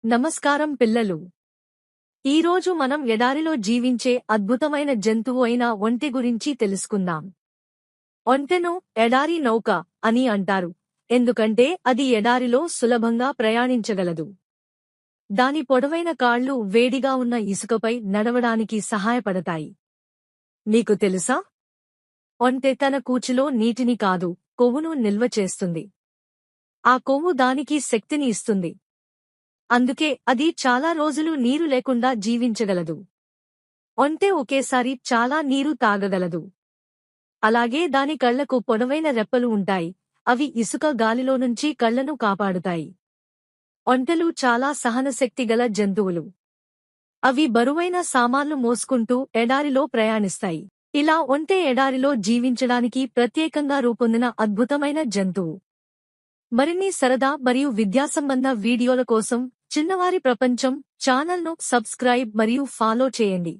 నమస్కారం పిల్లలు. ఈరోజు మనం ఎడారిలో జీవించే అద్భుతమైన జంతువు అయిన ఒంటె గురించి తెలుసుకుందాం. ఒంటెను ఎడారి నౌక అని అంటారు, ఎందుకంటే అది ఎడారిలో సులభంగా ప్రయాణించగలదు. దాని పొడవైన కాళ్లు వేడిగా ఉన్న ఇసుకపై నడవడానికి సహాయపడతాయి. మీకు తెలుసా? ఒంటె తన కూచులో నీటిని కాదు, కొవ్వును నిల్వ చేస్తుంది. ఆ కొవ్వు దానికి శక్తిని ఇస్తుంది. అందుకే అది చాలా రోజులు నీరు లేకుండా జీవించగలదు. ఒంటె ఒకేసారి చాలా నీరు తాగగలదు. అలాగే దాని కళ్లకు పొడవైన రెప్పలు ఉంటాయి, అవి ఇసుక గాలిలో నుంచి కళ్లను కాపాడుతాయి. ఒంటెలు చాలా సహనశక్తి గల జంతువులు. అవి బరువైన సామాన్లు మోసుకుంటూ ఎడారిలో ప్రయాణిస్తాయి. ఇలా ఒంటె ఎడారిలో జీవించడానికి ప్రత్యేకంగా రూపొందిన అద్భుతమైన జంతువు. మరిన్ని సరదా మరియు విద్యాసంబంధ వీడియోల కోసం చిన్నవారి ప్రపంచం ఛానల్ను సబ్స్క్రైబ్ మరియు ఫాలో చేయండి.